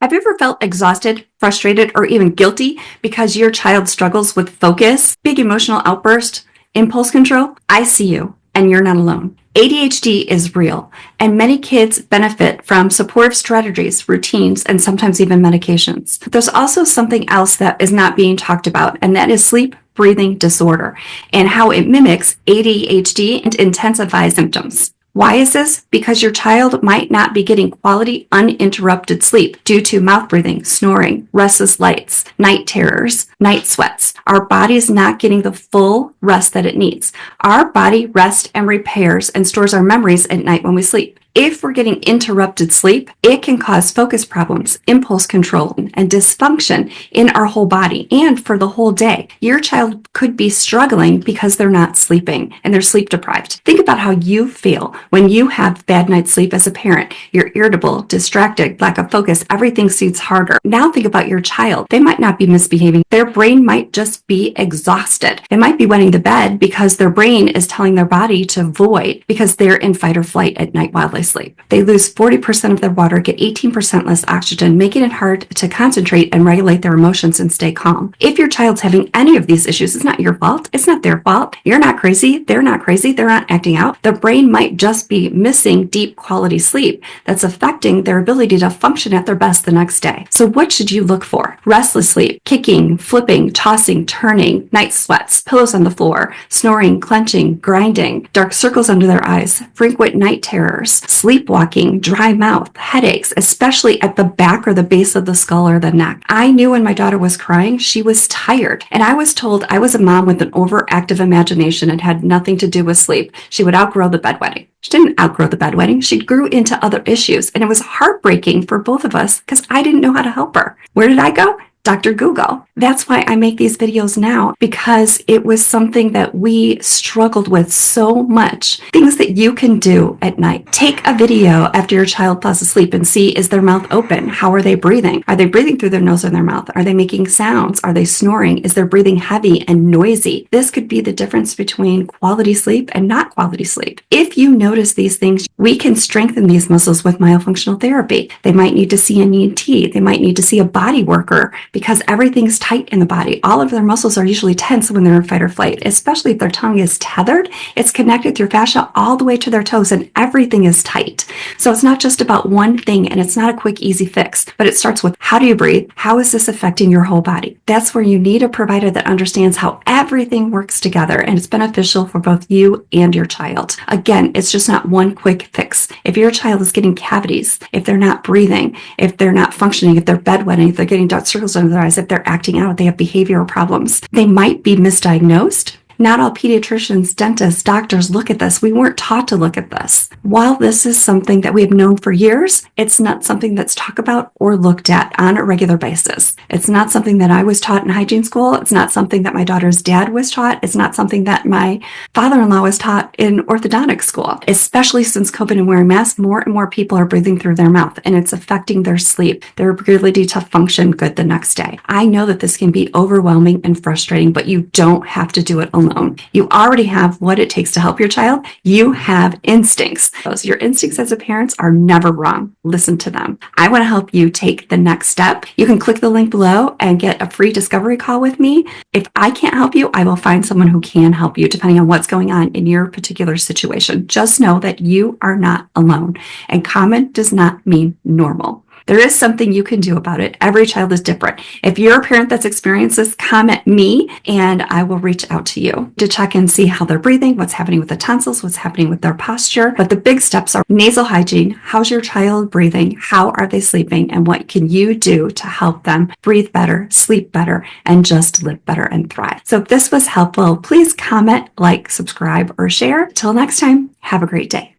Have you ever felt exhausted, frustrated, or even guilty because your child struggles with focus, big emotional outburst, impulse control? I see you, and you're not alone. ADHD is real, and many kids benefit from supportive strategies, routines, and sometimes even medications. But there's also something else that is not being talked about, and that is sleep breathing disorder and how it mimics ADHD and intensifies symptoms. Why is this? Because your child might not be getting quality, uninterrupted sleep due to mouth breathing, snoring, restless lights, night terrors, night sweats. Our body is not getting the full rest that it needs. Our body rests and repairs and stores our memories at night when we sleep. If we're getting interrupted sleep, it can cause focus problems, impulse control, and dysfunction in our whole body and for the whole day. Your child could be struggling because they're not sleeping and they're sleep deprived. Think about how you feel when you have bad night's sleep as a parent. You're irritable, distracted, lack of focus, everything seems harder. Now think about your child. They might not be misbehaving. Their brain might just be exhausted. They might be wetting the bed because their brain is telling their body to void because they're in fight or flight at night while they sleep. They lose 40% of their water, get 18% less oxygen, making it hard to concentrate and regulate their emotions and stay calm. If your child's having any of these issues, it's not your fault. It's not their fault. You're not crazy. They're not crazy. They're not acting out. Their brain might just be missing deep quality sleep that's affecting their ability to function at their best the next day. So what should you look for? Restless sleep, kicking, flipping, tossing, turning, night sweats, pillows on the floor, snoring, clenching, grinding, dark circles under their eyes, frequent night terrors, sleepwalking, dry mouth, headaches, especially at the back or the base of the skull or the neck. I knew when my daughter was crying, she was tired. And I was told I was a mom with an overactive imagination and had nothing to do with sleep. She would outgrow the bedwetting. She didn't outgrow the bedwetting. She grew into other issues. And it was heartbreaking for both of us because I didn't know how to help her. Where did I go? Dr. Google. That's why I make these videos now, because it was something that we struggled with so much. Things that you can do at night. Take a video after your child falls asleep and see, is their mouth open? How are they breathing? Are they breathing through their nose or their mouth? Are they making sounds? Are they snoring? Is their breathing heavy and noisy? This could be the difference between quality sleep and not quality sleep. If you notice these things, we can strengthen these muscles with myofunctional therapy. They might need to see an ENT. They might need to see a body worker, because everything's tight in the body. All of their muscles are usually tense when they're in fight or flight, especially if their tongue is tethered. It's connected through fascia all the way to their toes and everything is tight. So it's not just about one thing and it's not a quick, easy fix, but it starts with, how do you breathe? How is this affecting your whole body? That's where you need a provider that understands how everything works together and it's beneficial for both you and your child. Again, it's just not one quick fix. If your child is getting cavities, if they're not breathing, if they're not functioning, if they're bedwetting, if they're getting dark circles under their eyes, if they're acting out, if they have behavioral problems, they might be misdiagnosed. Not all pediatricians, dentists, doctors look at this. We weren't taught to look at this. While this is something that we have known for years, it's not something that's talked about or looked at on a regular basis. It's not something that I was taught in hygiene school. It's not something that my daughter's dad was taught. It's not something that my father-in-law was taught in orthodontic school. Especially since COVID and wearing masks, more and more people are breathing through their mouth and it's affecting their sleep, their ability to function good the next day. I know that this can be overwhelming and frustrating, but you don't have to do it alone. You already have what it takes to help your child. You have instincts. Your instincts as a parent are never wrong. Listen to them. I want to help you take the next step. You can click the link below and get a free discovery call with me. If I can't help you, I will find someone who can help you depending on what's going on in your particular situation. Just know that you are not alone, and common does not mean normal. There is something you can do about it. Every child is different. If you're a parent that's experienced this, comment me and I will reach out to you to check and see how they're breathing, what's happening with the tonsils, what's happening with their posture. But the big steps are nasal hygiene. How's your child breathing? How are they sleeping? And what can you do to help them breathe better, sleep better, and just live better and thrive? So if this was helpful, please comment, like, subscribe, or share. Till next time, have a great day.